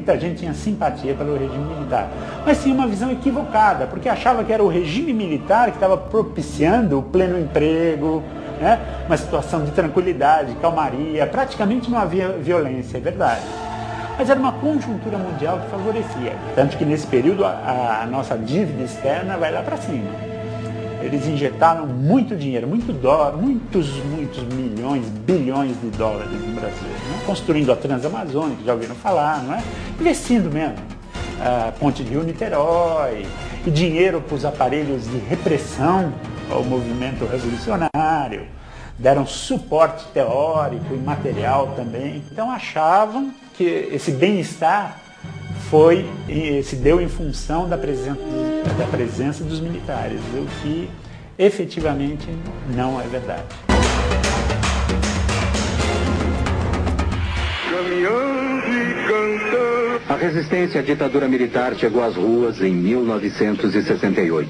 muita gente tinha simpatia pelo regime militar, mas tinha uma visão equivocada, porque achava que era o regime militar que estava propiciando o pleno emprego, né? Uma situação de tranquilidade, calmaria, praticamente não havia violência, é verdade. Mas era uma conjuntura mundial que favorecia. Tanto que nesse período a nossa dívida externa vai lá para cima. Eles injetaram muito dinheiro, muito dólar, muitos milhões, bilhões de dólares no Brasil, né? Construindo a Transamazônica, já ouviram falar, não é? Investindo mesmo. A Ponte de Rio-Niterói, e dinheiro para os aparelhos de repressão ao movimento revolucionário. Deram suporte teórico e material também. Então achavam que esse bem-estar se deu em função da presença dos militares, o que efetivamente não é verdade. A resistência à ditadura militar chegou às ruas em 1968.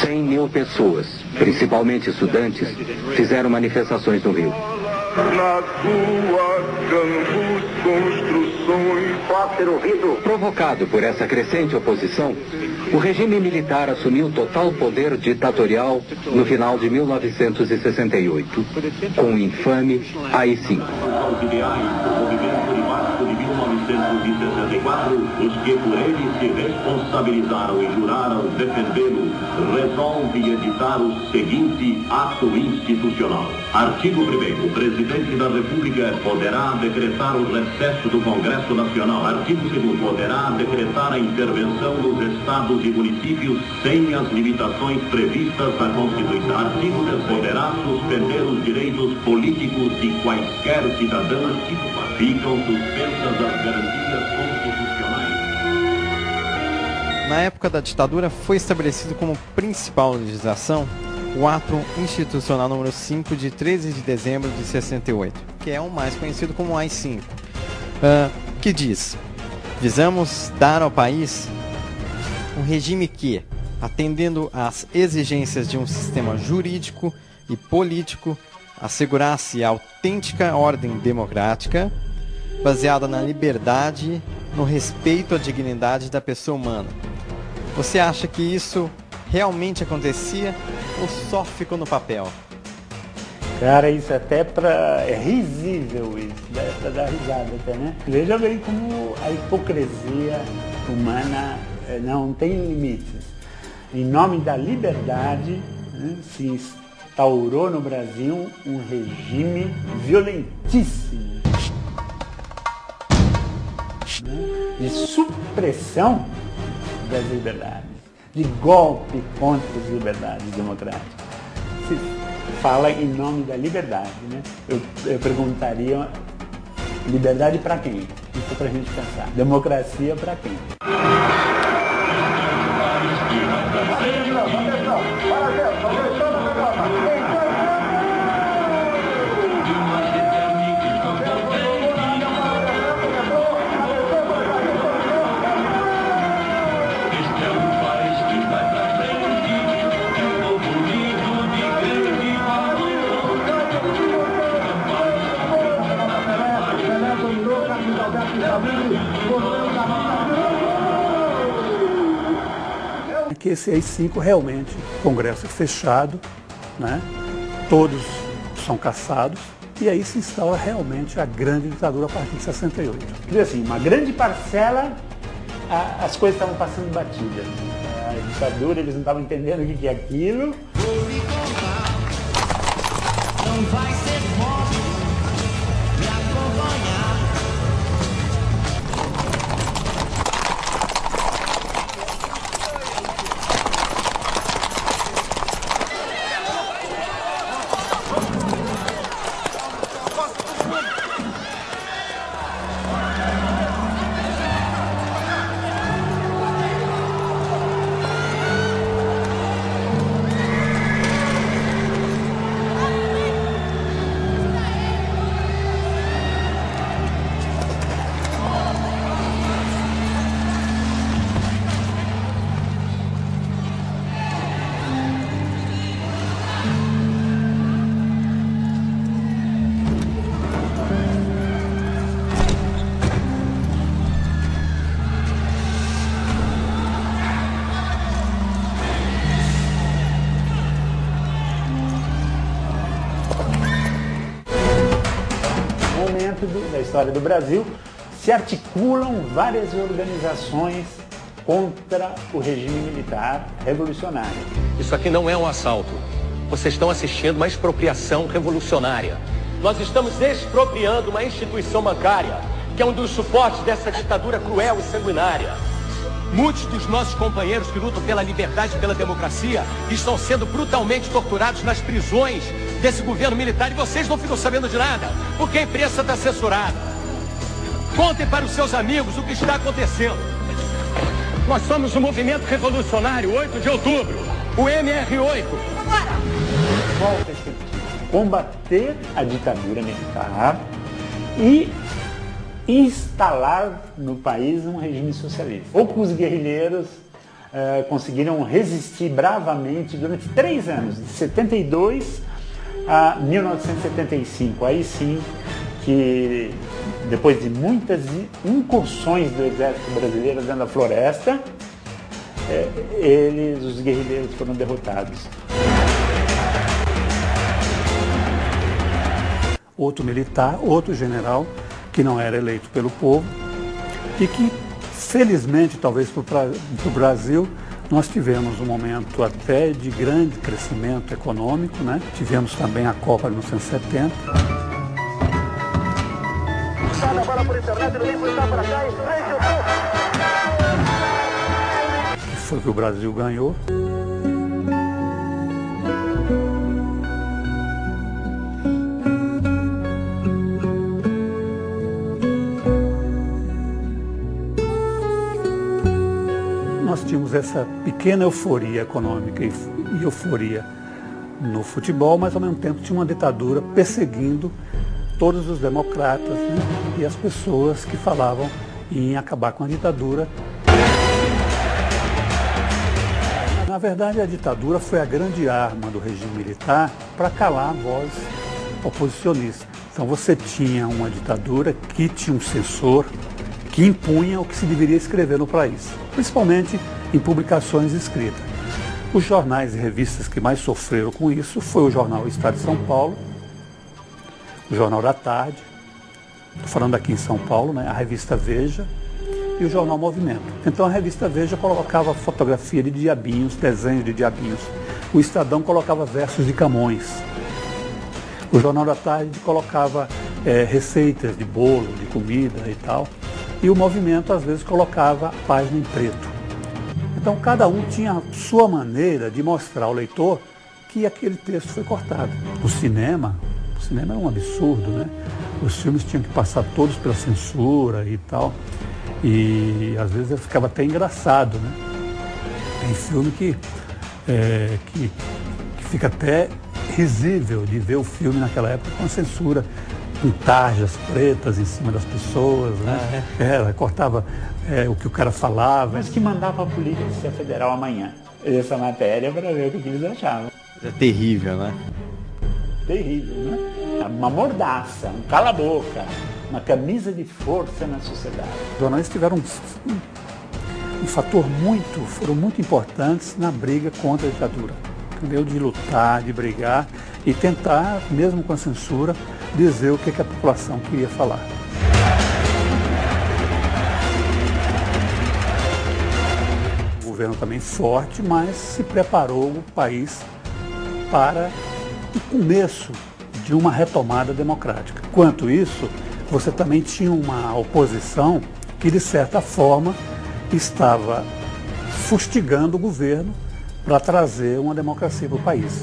100 mil pessoas, principalmente estudantes, fizeram manifestações no Rio. Nas ruas, campos, construções, pode ser ouvido. Provocado por essa crescente oposição, o regime militar assumiu total poder ditatorial no final de 1968, com o infame AI-5. Os que por ele se responsabilizaram e juraram defendê-lo, resolve editar o seguinte ato institucional. Artigo 1º. O Presidente da República poderá decretar o recesso do Congresso Nacional. Artigo 2º. Poderá decretar a intervenção dos estados e municípios sem as limitações previstas na Constituição. Artigo 3º. Poderá suspender os direitos políticos de quaisquer cidadãos. Ficam suspensas as garantias constitucionais. Na época da ditadura, foi estabelecido como principal legislação o Ato Institucional número 5 de 13 de dezembro de 68, que é o mais conhecido como AI-5, que diz: visamos dar ao país um regime que, atendendo às exigências de um sistema jurídico e político, assegurasse a autêntica ordem democrática, baseada na liberdade, no respeito à dignidade da pessoa humana. Você acha que isso realmente acontecia ou só ficou no papel? Cara, isso é risível isso, dá pra dar risada até, né? Veja bem como a hipocrisia humana não tem limites. Em nome da liberdade, né, se instaurou no Brasil um regime violentíssimo, né, de supressão das liberdades, de golpe contra as liberdades democráticas. Se fala em nome da liberdade, né? Eu perguntaria, liberdade para quem? Isso é para a gente pensar. Democracia para quem? Que esse AI-5 realmente, o Congresso é fechado, né? Todos são caçados, e aí se instaura realmente a grande ditadura a partir de 68. Quer dizer assim, uma grande parcela, as coisas estavam passando batidas. A ditadura, eles não estavam entendendo o que é aquilo. Não vai ser fácil me acompanhar. momento da história do Brasil, se articulam várias organizações contra o regime militar revolucionário. Isso aqui não é um assalto. Vocês estão assistindo uma expropriação revolucionária. Nós estamos expropriando uma instituição bancária, que é um dos suportes dessa ditadura cruel e sanguinária. Muitos dos nossos companheiros que lutam pela liberdade e pela democracia estão sendo brutalmente torturados nas prisões desse governo militar e vocês não ficam sabendo de nada, porque a imprensa está censurada. Contem para os seus amigos o que está acontecendo. Nós somos o Movimento Revolucionário 8 de Outubro, o MR8. Qual a perspectiva? Combater a ditadura militar e instalar no país um regime socialista. Poucos guerrilheiros conseguiram resistir bravamente durante 3 anos, de 72 a 1975. Aí sim que, depois de muitas incursões do exército brasileiro dentro da floresta, os guerrilheiros foram derrotados. Outro militar, outro general, que não era eleito pelo povo e que, felizmente, talvez para o Brasil, nós tivemos um momento até de grande crescimento econômico, né? Tivemos também a Copa de 1970. Que foi que o Brasil ganhou. Nós tínhamos essa pequena euforia econômica e euforia no futebol, mas ao mesmo tempo tinha uma ditadura perseguindo todos os democratas, né? E as pessoas que falavam em acabar com a ditadura. Na verdade, a ditadura foi a grande arma do regime militar para calar a voz oposicionista. Então você tinha uma ditadura que tinha um censor que impunha o que se deveria escrever no país, principalmente em publicações escritas. Os jornais e revistas que mais sofreram com isso foi o jornal Estado de São Paulo, o Jornal da Tarde, estou falando aqui em São Paulo, né, a revista Veja e o jornal Movimento. Então a revista Veja colocava fotografia de diabinhos, desenhos de diabinhos. O Estadão colocava versos de Camões. O Jornal da Tarde colocava receitas de bolo, de comida e tal. E o Movimento, às vezes, colocava a página em preto. Então, cada um tinha a sua maneira de mostrar ao leitor que aquele texto foi cortado. O cinema era um absurdo, né? Os filmes tinham que passar todos pela censura e tal. E, às vezes, ficava até engraçado, né? Tem filme que fica até risível de ver o filme naquela época com censura, com tarjas pretas em cima das pessoas, né? Cortava o que o cara falava. Mas que mandava a Polícia Federal amanhã essa matéria para ver o que eles achavam. É terrível, né? Terrível, né? Uma mordaça, um cala-boca, uma camisa de força na sociedade. Os jornais tiveram um fator foram muito importantes na briga contra a ditadura. Entendeu? De lutar, de brigar e tentar, mesmo com a censura, dizer o que a população queria falar. O governo também forte, mas se preparou o país para o começo de uma retomada democrática. Quanto isso, você também tinha uma oposição que, de certa forma, estava fustigando o governo para trazer uma democracia para o país.